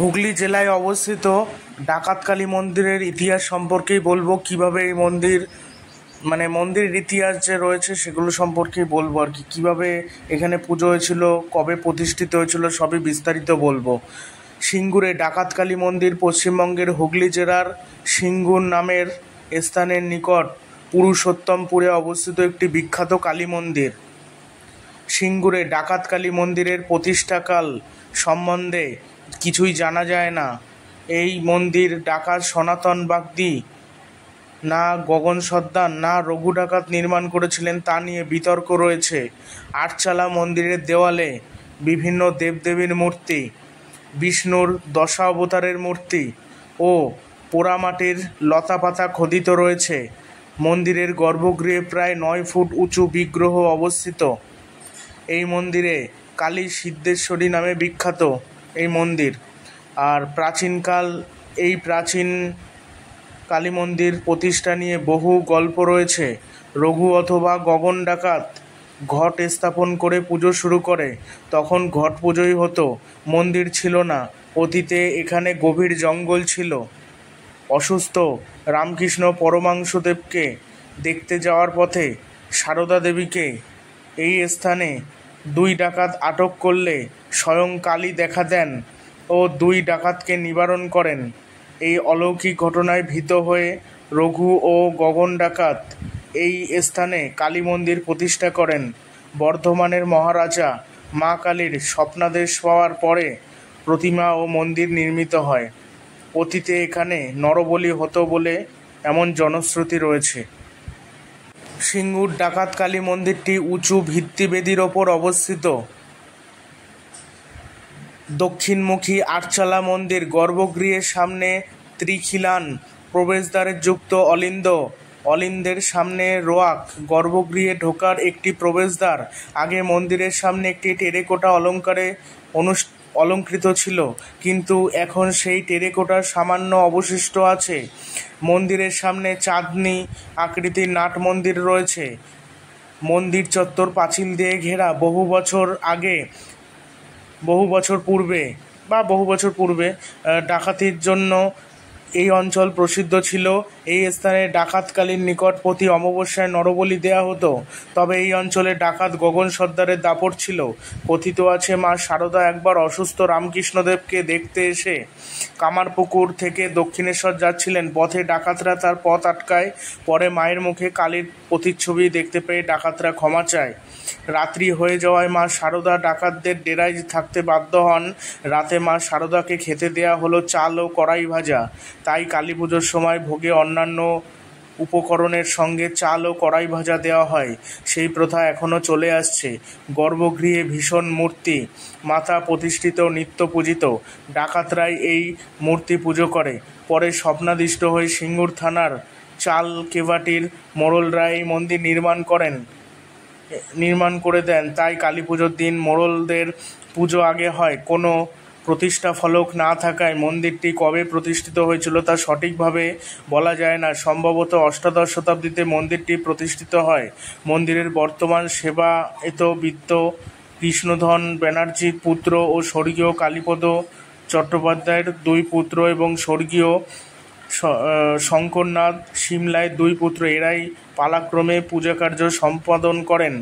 হুগলি জেলায় অবস্থিত ডাকাতকালী মন্দিরের ইতিহাস সম্পর্কেই বলবো। কিভাবে এই মন্দির মন্দিরের ইতিহাস যে রয়েছে সেগুলো সম্পর্কেই বলবো আর কি। কীভাবে এখানে পুজো হয়েছিল, কবে প্রতিষ্ঠিত হয়েছিল, সবই বিস্তারিত বলবো। সিঙ্গুরে ডাকাতকালী মন্দির পশ্চিমবঙ্গের হুগলি জেলার সিঙ্গুর নামের স্থানের নিকট পুরুষোত্তমপুরে অবস্থিত একটি বিখ্যাত কালী মন্দির। সিঙ্গুরে ডাকাতকালী মন্দিরের প্রতিষ্ঠাকাল সম্বন্ধে কিছুই জানা যায় না। এই মন্দির ডাকাত সনাতন বাগদি, না গগন সর্দার, না রঘু ডাকাত নির্মাণ করেছিলেন তা নিয়ে বিতর্ক রয়েছে। আটচালা মন্দিরের দেওয়ালে বিভিন্ন দেবদেবীর মূর্তি, বিষ্ণুর দশাবতারের মূর্তি ও পোড়ামাটির লতাপাতা খোদিত রয়েছে। মন্দিরের গর্ভগৃহে প্রায় 9 ফুট উঁচু বিগ্রহ অবস্থিত। এই মন্দিরে কালী সিদ্ধেশ্বরী নামে বিখ্যাত এই মন্দির। আর প্রাচীন কালী মন্দির প্রতিষ্ঠা নিয়ে বহু গল্প রয়েছে। রঘু অথবা গগন ডাকাত ঘট স্থাপন করে পুজো শুরু করে, তখন ঘট পুজোই হতো, মন্দির ছিল না। অতীতে এখানে গভীর জঙ্গল ছিল। অসুস্থ রামকৃষ্ণ পরমহংসদেবকে দেখতে যাওয়ার পথে সারদা দেবীকে এই স্থানে 2 ডাকাত আটক করলে স্বয়ং কালী দেখা দেন ও 2 ডাকাতকে নিবারণ করেন। এই অলৌকিক ঘটনায় ভীত হয়ে রঘু ও গগন ডাকাত এই স্থানে কালী মন্দির প্রতিষ্ঠা করেন। বর্ধমানের মহারাজা মা কালীর স্বপ্নাদেশ পাওয়ার পরে প্রতিমা ও মন্দির নির্মিত হয়। অতীতে এখানে নরবলি হতো বলে এমন জনশ্রুতি রয়েছে। সিঙ্গুর ডাকাতকালী মন্দিরটি উঁচু ভিত্তিবেদির ওপর অবস্থিত। দক্ষিণমুখী আটচালা মন্দির গর্ভগৃহের সামনে ত্রিখিলান প্রবেশদ্বারে যুক্ত অলিন্দের সামনে রোয়াক। গর্ভগৃহে ঢোকার একটি প্রবেশদ্বার। আগে মন্দিরের সামনে একটি টেরেকোটা অলঙ্কৃত ছিল, কিন্তু এখন সেই টেরেকোটার সামান্য অবশিষ্ট আছে। মন্দিরের সামনে চাঁদনি আকৃতির নাট মন্দির রয়েছে। মন্দির চত্বর পাঁচিল দিয়ে ঘেরা। বহু বছর পূর্বে ডাকাতির জন্য এই অঞ্চল প্রসিদ্ধ ছিল। এই স্থানে ডাকাতকালীর নিকট প্রতি অমাবস্যায় নরবলি দেয়া হতো। তবে এই অঞ্চলে ডাকাত গগন সর্দারের দাপট ছিল। কথিত আছে মা সারদা একবার অসুস্থ রামকৃষ্ণদেবকে দেখতে এসে কামারপুকুর থেকে দক্ষিণেশ্বর যাচ্ছিলেন। পথে ডাকাতরা তার পথ আটকায়। পরে মায়ের মুখে কালীর প্রতিচ্ছবি দেখতে পেয়ে ডাকাতরা ক্ষমা চায়। রাত্রি হয়ে যাওয়ায় মা সারদা ডাকাতদের ডেরায় থাকতে বাধ্য হন। রাতে মা সারদাকে খেতে দেয়া হলো চাল ও কড়াই ভাজা। তাই কালী পুজোর সময় ভোগে অন্যান্য উপকরণের সঙ্গে চাল ও কড়াই ভাজা দেওয়া হয়। সেই প্রথা এখনও চলে আসছে। গর্ভগৃহে ভীষণ মূর্তি মাতা প্রতিষ্ঠিত, নিত্য পূজিত। ডাকাতরাই এই মূর্তি পুজো করে। পরে স্বপ্নাদিষ্ট হয়ে সিঙ্গুর থানার চাল কেভাটির মোড়লরা এই মন্দির নির্মাণ করে দেন। তাই কালী পুজোর দিন মোড়লদের পুজো আগে হয়। কোনো প্রতিষ্ঠা ফলক না থাকায় মন্দিরটি কবে প্রতিষ্ঠিত হয়েছিল তা সঠিকভাবে বলা যায় না। সম্ভবত অষ্টাদশ শতাব্দীতে মন্দিরটি প্রতিষ্ঠিত হয়। মন্দিরের বর্তমান সেবায়েত বৃত্ত কৃষ্ণধন ব্যানার্জির পুত্র ও স্বর্গীয় কালীপদ চট্টোপাধ্যায়ের 2 পুত্র এবং স্বর্গীয় শঙ্করনাথ সিমলায় 2 পুত্র, এরাই পালাক্রমে পূজাকার্য সম্পাদন করেন।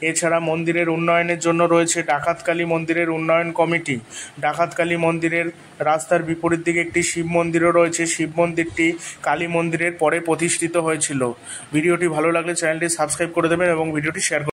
এছাড়া মন্দিরের উন্নয়নের জন্য রয়েছে ডাকাতকালী মন্দিরের উন্নয়ন কমিটি। ডাকাতকালী মন্দিরের রাস্তার বিপরীত দিকে একটি শিব মন্দিরও রয়েছে। শিব মন্দিরটি কালী মন্দিরের পরে প্রতিষ্ঠিত হয়েছিল। ভিডিওটি ভালো লাগলে চ্যানেলটি সাবস্ক্রাইব করে দেবেন এবং ভিডিওটি শেয়ার